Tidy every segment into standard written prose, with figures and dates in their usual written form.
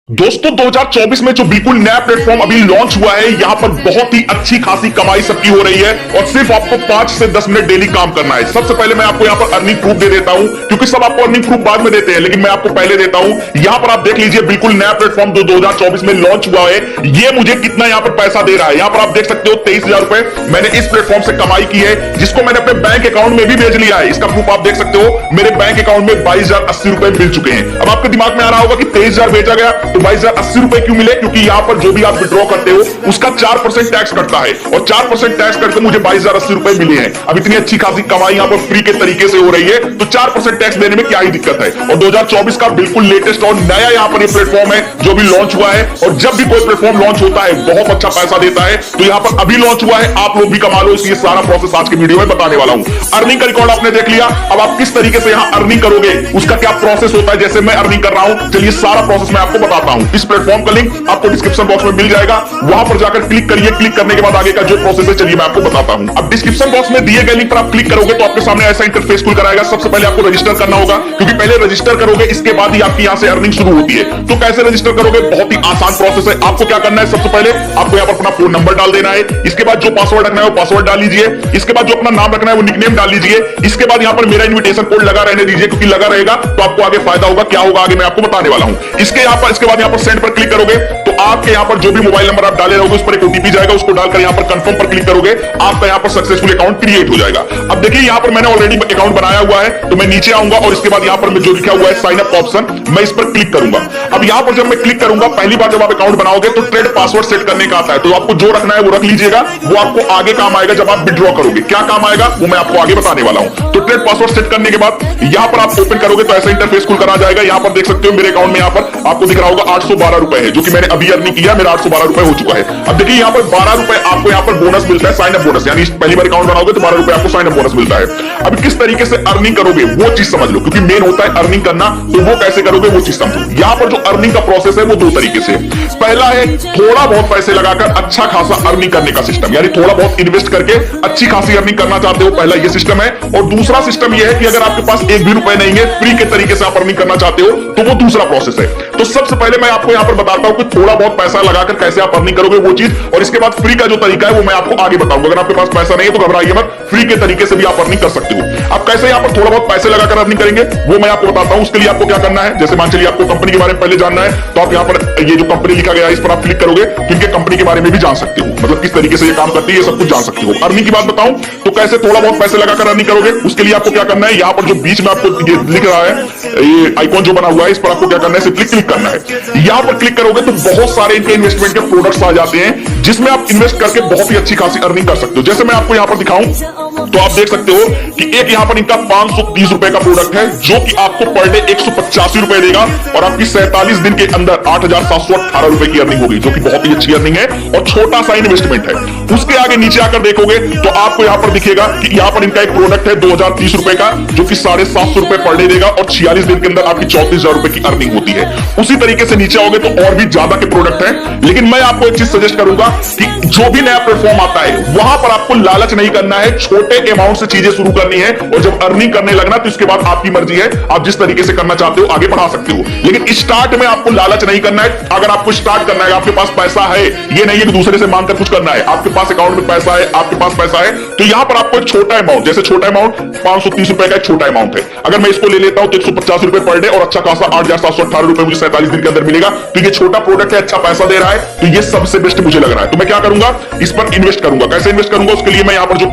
दोस्तों 2024 में जो बिल्कुल नया प्लेटफॉर्म अभी लॉन्च हुआ है, यहां पर बहुत ही अच्छी खासी कमाई सबकी हो रही है और सिर्फ आपको 5 से 10 मिनट डेली काम करना है। सबसे पहले मैं आपको यहां पर अर्निंग प्रूफ दे देता हूं, क्योंकि सब आपको अर्निंग प्रूफ बाद में देते हैं, लेकिन मैं आपको पहले देता हूं। यहां पर आप देख लीजिए, बिल्कुल नया प्लेटफॉर्म जो 2024 में लॉन्च हुआ है, ये मुझे कितना यहां पर पैसा दे रहा है। यहां पर आप देख सकते हो 23,000 रुपए मैंने इस प्लेटफॉर्म से कमाई की है, जिसको मैंने अपने बैंक अकाउंट में भी भेज लिया है। इसका प्रूफ आप देख सकते हो, मेरे बैंक अकाउंट में 22,080 रुपए मिल चुके हैं। अब आपके दिमाग में आ रहा होगा कि 23,000 भेजा गया तो 22,080 रुपए क्यों मिले? क्योंकि यहां पर जो भी आप विड्रॉ करते हो उसका 4% टैक्स कटता है और 4% टैक्स करके मुझे 22,080 रुपए मिले हैं। अब इतनी अच्छी खासी कमाई यहां पर फ्री के तरीके से हो रही है, तो 4% टैक्स देने में क्या ही दिक्कत है। और 2024 का बिल्कुल लेटेस्ट और नया यहां पर ये प्लेटफॉर्म है जो भी लॉन्च हुआ है। और जब भी कोई प्लेटफॉर्म लॉन्च होता है बहुत अच्छा पैसा देता है, तो यहां पर अभी लॉन्च हुआ है, आप लोग भी कमा लो। इसलिए सारा प्रोसेस आज की वीडियो में बताने वाला हूं। अर्निंग का रिकॉर्ड आपने देख लिया, अब आप किस तरीके से यहां अर्निंग करोगे, उसका क्या प्रोसेस होता है, जैसे मैं अर्निंग कर रहा हूं, चलिए सारा प्रोसेस मैं आपको बताता हूं। इस प्लेटफॉर्म का लिंक आपको डिस्क्रिप्शन बॉक्स में मिल जाएगा, वहां पर जाकर क्लिक करिए। क्लिक करने के बाद आगे का जो प्रोसेस है, चलिए मैं आपको बताता हूं। अब डिस्क्रिप्शन बॉक्स में दिए गए लिंक पर आप क्लिक करोगे तो आपके सामने ऐसा इंटरफेस खुल कर आएगा। सबसे पहले आपको रजिस्टर करना होगा, क्योंकि पहले रजिस्टर करोगे, इसके बाद ही आपकी यहां से अर्निंग शुरू होती है। तो कैसे रजिस्टर करोगे? बहुत ही आसान प्रोसेस है। आपको क्या करना है, सबसे पहले आपको यहां पर अपना फोन नंबर डाल देना है। इसके बाद जो पासवर्ड रखना है वो पासवर्ड डाल लीजिए। इसके बाद जो अपना नाम रखना है वो निकनेम डाल लीजिए। इसके बाद यहां पर मेरा इन्विटेशन कोड लगा रहने दीजिए, क्योंकि लगा रहेगा तो आपको आगे फायदा होगा। क्या होगा आगे मैं आपको बताने वाला हूं। इसके बाद यहां पर सेंड पर क्लिक करोगे तो आपके यहां पर जो भी मोबाइल नंबर आप डाले रहोगे उस पर एक ओटीपी जाएगा, उसको डालकर यहां पर कंफर्म पर क्लिक करोगे, आपका यहां पर सक्सेसफुल अकाउंट क्रिएट हो जाएगा। अब देखिए यहां पर मैंने ऑलरेडी अकाउंट बनाया हुआ है, तो मैं नीचे आऊंगा और इसके बाद यहां पर जो लिखा हुआ है साइन अप ऑप्शन, मैं इस पर क्लिक करूंगा। अब यहां पर जब मैं क्लिक करूंगा, पहली बार जब आप अकाउंट बनाओगे तो ट्रेड पासवर्ड सेट करने का आता है, तो आपको जो रखना है वो रख लीजिएगा। वो आपको आगे काम आएगा जब आप विड्रॉ करोगे। क्या काम आएगा वो मैं आपको आगे बताने वाला हूं। तो ट्रेड पासवर्ड सेट करने के बाद यहां पर आप ओपन करोगे तो ऐसा इंटरफेस खुलकर आ जाएगा। यहां पर देख सकते हो मेरे अकाउंट में यहां पर आपको दिख रहा होगा 812 रुपए है, जो कि मैंने अभी अर्निंग किया, मेरा 812 रुपए हो चुका है। अब देखिए यहां पर 12 रुपए आपको यहां पर बोनस मिलता है, साइन अप बोनस, यानी पहली बार अकाउंट बनाओगे तो 12 रुपए आपको साइन अप बोनस मिलता है। अब किस तरीके से अर्निंग करोगे वो चीज समझ लो, क्योंकि मेन होता है अर्निंग करना, तो वो कैसे करोगे वो चीज समझो। यहां पर जो अर्निंग का प्रोसेस है वो दो तरीके से। पहला है थोड़ा बहुत पैसे लगाकर अच्छा खासा अर्निंग करने का सिस्टम, यानी थोड़ा बहुत इन्वेस्ट करके अच्छी खासी अर्निंग करना चाहते हो, पहला ये सिस्टम है। और दूसरा सिस्टम ये है कि अगर आपके पास एक भी रुपए नहीं है, फ्री के तरीके से आप अर्निंग करना चाहते हो, तो वो दूसरा प्रोसेस है। तो सबसे पहले मैं आपको यहां पर बताता हूं कि थोड़ा बहुत पैसा लगाकर कैसे आप अर्निंग करोगे वो चीज, और इसके बाद फ्री का जो तरीका है वो मैं आपको आगे बताऊंगा। अगर आपके पास पैसा नहीं है तो घबराइए मत, फ्री के तरीके से भी आप अर्निंग कर सकते हो। अब कैसे यहां पर थोड़ा बहुत पैसे लगाकर अर्निंग करेंगे वो मैं आपको बताता हूं। उसके लिए आपको क्या करना है, जैसे मान चलिए आपको कंपनी के बारे में पहले जानना है, तो आप यहां पर ये जो कंपनी लिखा गया है इस पर आप क्लिक करोगे, क्योंकि कंपनी के बारे में भी जान सकते हो, मतलब किस तरीके से ये काम करती है, ये सब कुछ जान सकते हो। अर्निंग की बात बताऊं तो कैसे थोड़ा बहुत पैसे लगाकर अर्निंग करोगे, उसके लिए आपको क्या करना है, यहां पर जो बीच में आपको ये लिख रहा है, ये आइकॉन जो बना हुआ है, इस पर आपको क्या करना है, सिंपली क्लिक करना है। यहां पर क्लिक करोगे तो बहुत सारे इनके इन्वेस्टमेंट के प्रोडक्ट्स आ जाते हैं, जिसमें आप इन्वेस्ट करके बहुत ही अच्छी खासी अर्निंग कर सकते हो। जैसे मैं आपको यहां पर दिखाऊं तो आप देख सकते हो कि एक यहां पर इनका 530 रुपए का प्रोडक्ट है, जो कि आपको पर डे 185 रुपए देगा और आपकी 47 दिन के अंदर 8,718 रुपए की अर्निंग होगी, जो कि बहुत ही अच्छी अर्निंग है और छोटा सा इन्वेस्टमेंट है। उसके आगे नीचे आकर देखोगे तो आपको यहां पर दिखेगा कि यहां पर इनका एक प्रोडक्ट है 2030 रुपए का, जो कि 750 रुपए पर डे देगा और 46 दिन के अंदर आपकी 34,000 रुपए की अर्निंग होती है। उसी तरीके से नीचे आओगे तो और भी ज्यादा के प्रोडक्ट है, लेकिन मैं आपको एक चीज सजेस्ट करूंगा कि जो भी नया प्लेटफॉर्म आता है वहां पर आपको लालच नहीं करना है, छोटे अमाउंट से चीजें शुरू करनी है, और जब अर्निंग करने लगना तो इसके बाद आपकी मर्जी है, आप जिस तरीके से करना चाहते हो आगे बढ़ा सकते हो। लेकिन स्टार्ट में आपको लालच नहीं करना है। अगर आपको स्टार्ट करना है, आपके पास पैसा है, ये नहीं है कि दूसरे से मांगकर कुछ करना है, आपके पास अकाउंट में पैसा है, आपके पास पैसा है, तो यहां पर आपको एक छोटा अमाउंट, जैसे छोटा अमाउंट 530 रुपए का एक छोटा अमाउंट है, अगर मैं इसको ले लेता हूं तो 150 रुपए पर डे और अच्छा खासा 8,718 रुपए मुझे 47 दिन के अंदर मिलेगा, तो ये छोटा प्रोडक्ट है, अच्छा पैसा दे रहा है, तो ये सबसे बेस्ट मुझे लग रहा है। तो मैं क्या करूंगा, इस पर इन्वेस्ट करूंगा। कैसे इन्वेस्ट करूंगा, उसके लिए मैं यहां पर जो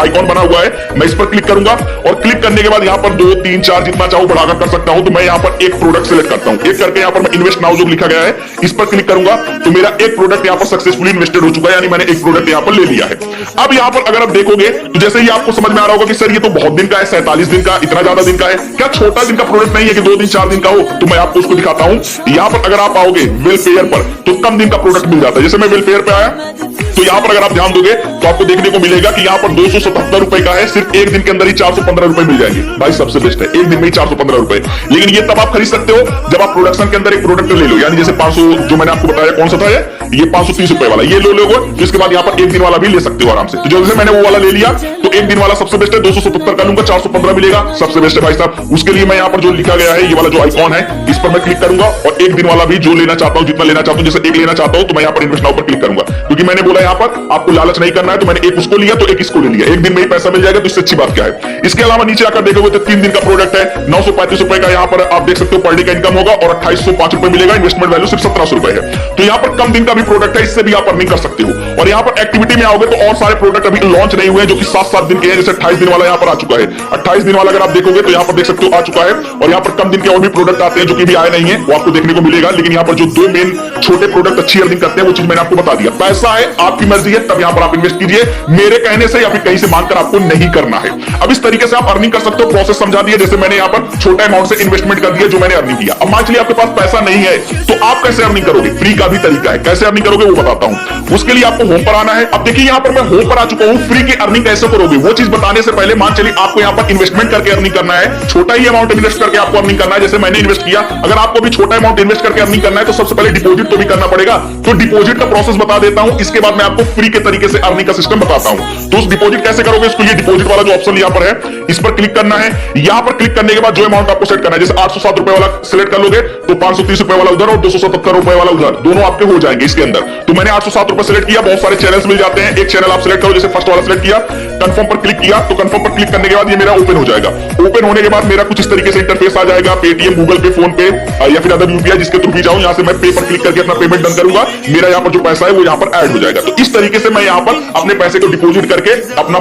आइकॉन बना हुआ है मैं इस पर क्लिक करूंगा, और क्लिक करने के बाद यहां पर 2, 3, 4 जितना चाहूं बढ़ाकर कर सकता हूं। तो मैं यहां पर एक प्रोडक्ट सिलेक्ट करता हूं, एक करके यहां पर मैं इन्वेस्ट नाउ जो लिखा गया है इस पर क्लिक करूंगा, तो मेरा एक प्रोडक्ट यहां पर सक्सेसफुली इन्वेस्टेड हो चुका है, यानी मैंने एक प्रोडक्ट यहां पर ले लिया है। अब यहां पर अगर आप देखोगे तो जैसे ही आपको समझ में आ रहा होगा कि सर ये तो बहुत दिन का है, 47 दिन का, इतना ज्यादा दिन का है, क्या छोटा दिन का प्रोडक्ट नहीं है कि 2 दिन 4 दिन का हो, तो मैं आपको उसको दिखाता हूं। यहां पर अगर आप आओगे वेलफेयर पर तो कम दिन का प्रोडक्ट मिल जाता है। जैसे मैं वेलफेयर पे आया तो यहां पर अगर आप ध्यान दोगे तो आपको देखने को मिलेगा कि यहां पर 277 रुपए का है, सिर्फ एक दिन के अंदर ही 415 रुपए मिल जाएंगे। भाई सबसे बेस्ट है, एक दिन में ही 415 रुपए। लेकिन ये तब आप खरीद सकते हो जब आप प्रोडक्शन के अंदर एक प्रोडक्ट ले लो, यानी जैसे 500 जो मैंने आपको बताया कौन सा था, ये 530 रुपए वाला, ये लो लोगे तो इसके बाद यहां पर एक दिन वाला भी ले सकते हो आराम से। तो जैसे मैंने वो वाला ले लिया तो तो एक दिन वाला सबसे बेस्ट है, 277 का लूंगा 415 मिलेगा, सबसे बेस्ट है भाई साहब। उसके लिए मैं यहाँ पर जो लिखा गया है, ये वाला जो आइकॉन है, इस पर मैं क्लिक करूंगा और एक दिन वाला भी जो लेना चाहता हूं, जितना लेना चाहता हूं, जैसे एक लेना चाहता हूं तो मैं यहाँ पर इन्वेस्ट नाउ पर क्लिक करूंगा, क्योंकि मैंने बोला यहाँ पर आपको लालच नहीं करना है, तो मैंने एक उसको लिया तो एक इसको ले लिया, एक दिन में ही पैसा मिल जाएगा, तो इससे अच्छी बात क्या है। इसके अलावा नीचे आकर देखोगे तो 3 दिन का प्रोडक्ट है, 935 रुपए का यहाँ पर आप देख सकते हो पर डे का इनकम होगा और 2805 रुपए मिलेगा, इन्वेस्टमेंट वैल्यू सिर्फ 1700 रुपए है। तो यहाँ पर कम दिन का भी प्रोडक्ट है, इससे भी आप अर्निंग कर सकते हो। और यहाँ पर एक्टिविटी में आओगे तो और सारे प्रोडक्ट अभी लॉन्च नहीं हुए हैं, जो कि 7-7 दिन के हैं, जैसे 28 दिन वाला यहाँ पर आ चुका है। 28 दिन वाला अगर आप देखोगे तो यहाँ पर देख सकते हो आ चुका है, और यहाँ पर कम दिन के और भी प्रोडक्ट आते हैं जो कि भी आए नहीं है, वो आपको देखने को मिलेगा। लेकिन यहाँ पर जो 2 मेन छोटे प्रोडक्ट अच्छी अर्निंग करते हैं वो चीज मैंने आपको बता दिया। पैसा है, आपकी मर्जी है, तब यहाँ पर आप इन्वेस्ट कीजिए, मेरे कहने से या फिर कहीं से मांगकर आपको नहीं करना है। अब इस तरीके से आप अर्निंग कर सकते हो, प्रोसेस समझा दिया। जैसे मैंने यहाँ पर छोटा अमाउंट से इन्वेस्टमेंट कर दिया जो मैंने अर्निंग किया। अब मान चलिए आपके पास पैसा नहीं है तो आप कैसे अर्निंग करोगे, फ्री का भी तरीका है, कैसे अर्निंग करोगे वो बताता हूं। उसके लिए आपको होम पर आना है। अब देखिए यहाँ पर मैं होम पर आ चुका हूं, फ्री की अर्निंग कैसे करोगे वो चीज बताने से पहले मान चलिए आपको यहाँ पर इन्वेस्टमेंट करके अर्निंग करना है, छोटा ही अमाउंट इन्वेस्ट करके आपको अर्निंग करना है, जैसे मैंने इन्वेस्ट किया। अगर आपको भी छोटा अमाउंट इन्वेस्ट करके अर्निंग करना है तो सबसे पहले डिपॉजिट तो भी करना पड़ेगा, तो डिपॉजिट का प्रोसेस बता देता हूं, इसके बाद मैं आपको फ्री के तरीके से अर्निंग का सिस्टम बताता हूं। तो उस डिपॉजिट कैसे करोगे, इसके लिए डिपॉजिट वाला जो ऑप्शन यहाँ पर है, इस पर क्लिक करना है। यहां पर क्लिक करने के बाद जो अमाउंट आपको सेट करना है, जैसे 807 रुपए वाला सिलेक्ट कर लोगे तो 530 रुपए वाला उधर और 277 रुपए वाला उधर, दोनों आपके हो जाएंगे इसके अंदर। तो मैंने 807 रुपए सिलेक्ट किया, बहुत सारे चैनल्स मिल जाते हैं, एक चैनल आप सिलेक्ट करो, जैसे फर्स्ट वाला सिलेक्ट किया, कंफर्म पर क्लिक किया, तो कंफर्म पर क्लिक करने के बाद ये मेरा ओपन हो जाएगा। ओपन होने के बाद मेरा कुछ इस तरीके से इंटरफेस आ जाएगा, पेटीएम, गूगल पे, फोन पे या फिर अदर यूपीआई जिसके थ्रू भी जाऊं, यहां से मैं पे पर क्लिक करके अपना पेमेंट डन करूंगा, मेरा यहां पर जो पैसा है वो यहां पर ऐड हो जाएगा। तो इस तरीके से मैं यहां पर अपने पैसे को डिपॉजिट करके अपना